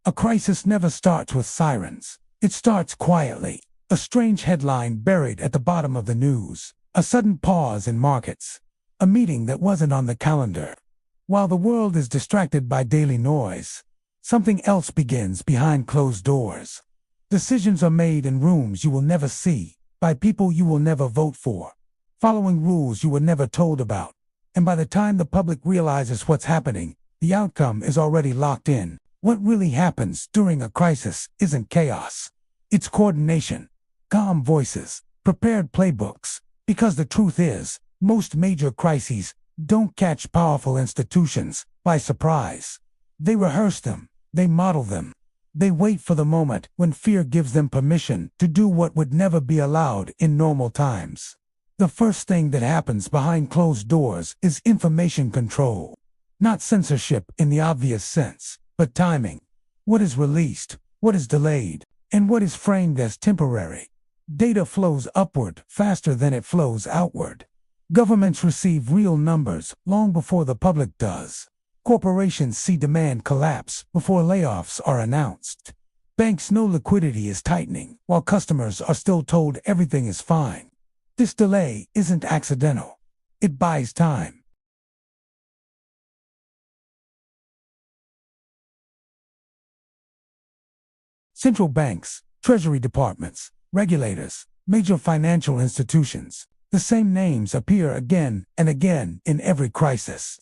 A crisis never starts with sirens. It starts quietly. A strange headline buried at the bottom of the news. A sudden pause in markets. A meeting that wasn't on the calendar. While the world is distracted by daily noise, something else begins behind closed doors. Decisions are made in rooms you will never see, by people you will never vote for, following rules you were never told about. And by the time the public realizes what's happening, the outcome is already locked in. What really happens during a crisis isn't chaos. It's coordination, calm voices, prepared playbooks. Because the truth is, most major crises don't catch powerful institutions by surprise. They rehearse them, they model them. They wait for the moment when fear gives them permission to do what would never be allowed in normal times. The first thing that happens behind closed doors is information control. Not censorship in the obvious sense, but timing. What is released, what is delayed, and what is framed as temporary. Data flows upward faster than it flows outward. Governments receive real numbers long before the public does. Corporations see demand collapse before layoffs are announced. Banks know liquidity is tightening, while customers are still told everything is fine. This delay isn't accidental. It buys time. Central banks, treasury departments, regulators, major financial institutions. The same names appear again and again in every crisis.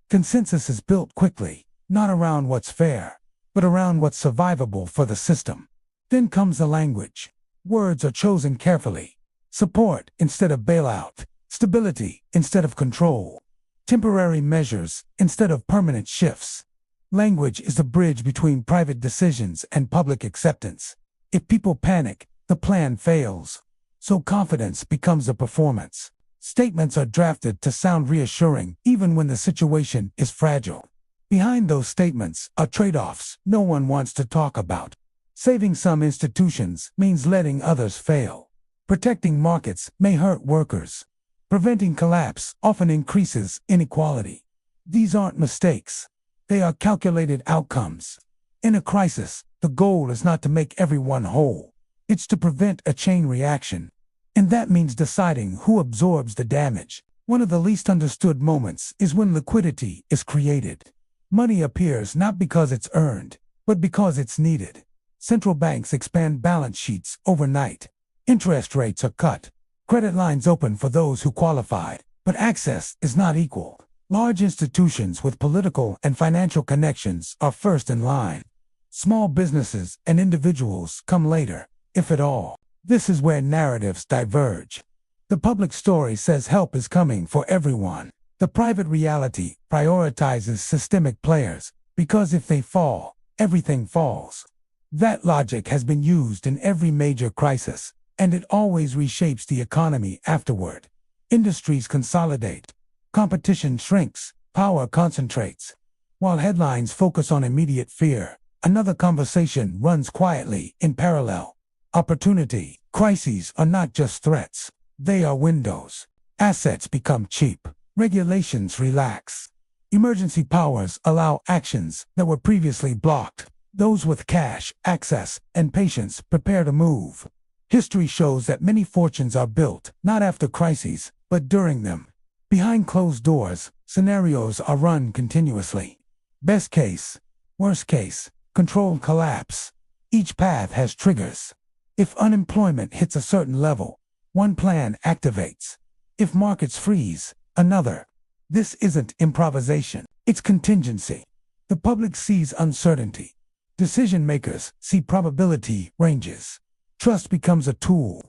Consensus is built quickly, not around what's fair, but around what's survivable for the system. Then comes the language. Words are chosen carefully. Support instead of bailout. Stability instead of control. Temporary measures instead of permanent shifts. Language is the bridge between private decisions and public acceptance. If people panic, the plan fails. So confidence becomes a performance. Statements are drafted to sound reassuring even when the situation is fragile. Behind those statements are trade-offs no one wants to talk about. Saving some institutions means letting others fail. Protecting markets may hurt workers. Preventing collapse often increases inequality. These aren't mistakes. They are calculated outcomes. In a crisis, the goal is not to make everyone whole. It's to prevent a chain reaction. And that means deciding who absorbs the damage. One of the least understood moments is when liquidity is created. Money appears not because it's earned, but because it's needed. Central banks expand balance sheets overnight. Interest rates are cut. Credit lines open for those who qualified, but access is not equal. Large institutions with political and financial connections are first in line. Small businesses and individuals come later, if at all. This is where narratives diverge. The public story says help is coming for everyone. The private reality prioritizes systemic players, because if they fall, everything falls. That logic has been used in every major crisis, and it always reshapes the economy afterward. Industries consolidate. Competition shrinks, power concentrates. While headlines focus on immediate fear, another conversation runs quietly in parallel. Opportunity. Crises are not just threats. They are windows. Assets become cheap. Regulations relax. Emergency powers allow actions that were previously blocked. Those with cash, access, and patience prepare to move. History shows that many fortunes are built, not after crises, but during them. Behind closed doors, scenarios are run continuously. Best case, worst case, controlled collapse. Each path has triggers. If unemployment hits a certain level, one plan activates. If markets freeze, another. This isn't improvisation, it's contingency. The public sees uncertainty. Decision makers see probability ranges. Trust becomes a tool.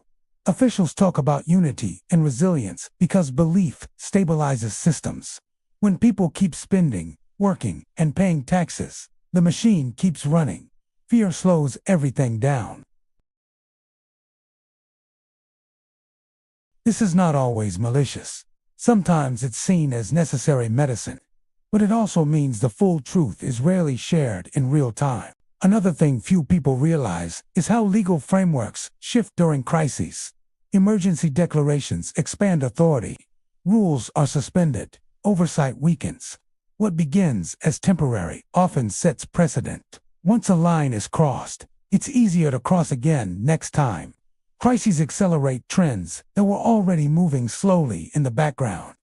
Officials talk about unity and resilience because belief stabilizes systems. When people keep spending, working, and paying taxes, the machine keeps running. Fear slows everything down. This is not always malicious. Sometimes it's seen as necessary medicine. But it also means the full truth is rarely shared in real time. Another thing few people realize is how legal frameworks shift during crises. Emergency declarations expand authority. Rules are suspended. Oversight weakens. What begins as temporary often sets precedent. Once a line is crossed, it's easier to cross again next time. Crises accelerate trends that were already moving slowly in the background.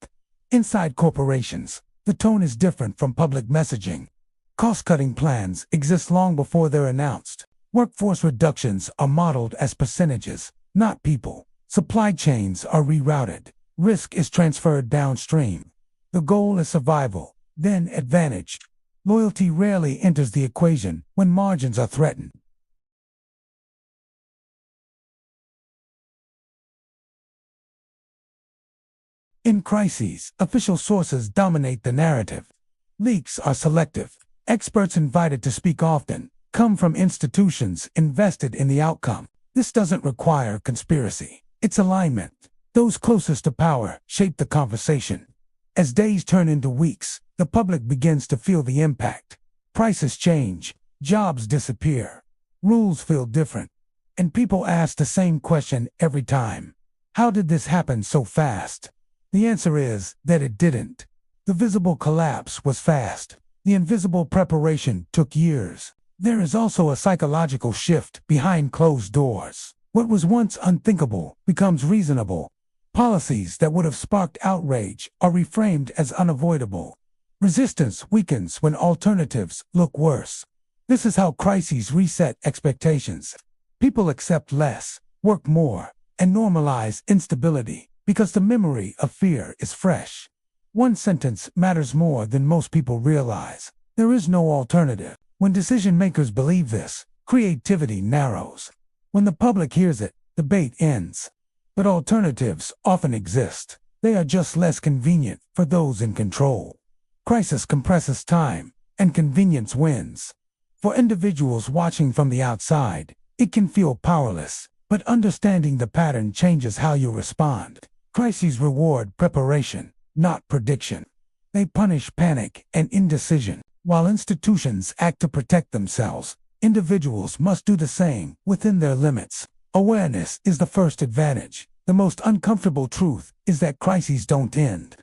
Inside corporations, the tone is different from public messaging. Cost-cutting plans exist long before they're announced. Workforce reductions are modeled as percentages, not people. Supply chains are rerouted. Risk is transferred downstream. The goal is survival, then advantage. Loyalty rarely enters the equation when margins are threatened. In crises, official sources dominate the narrative. Leaks are selective. Experts invited to speak often come from institutions invested in the outcome. This doesn't require conspiracy. It's alignment. Those closest to power shape the conversation. As days turn into weeks, the public begins to feel the impact. Prices change, jobs disappear, rules feel different, and people ask the same question every time. How did this happen so fast? The answer is that it didn't. The visible collapse was fast. The invisible preparation took years. There is also a psychological shift behind closed doors. What was once unthinkable becomes reasonable. Policies that would have sparked outrage are reframed as unavoidable. Resistance weakens when alternatives look worse. This is how crises reset expectations. People accept less, work more, and normalize instability because the memory of fear is fresh. One sentence matters more than most people realize. There is no alternative. When decision makers believe this, creativity narrows. When the public hears it, debate ends. But alternatives often exist. They are just less convenient for those in control. Crisis compresses time, and convenience wins. For individuals watching from the outside, it can feel powerless, but understanding the pattern changes how you respond. Crises reward preparation, not prediction. They punish panic and indecision. While institutions act to protect themselves, individuals must do the same within their limits. Awareness is the first advantage. The most uncomfortable truth is that crises don't end.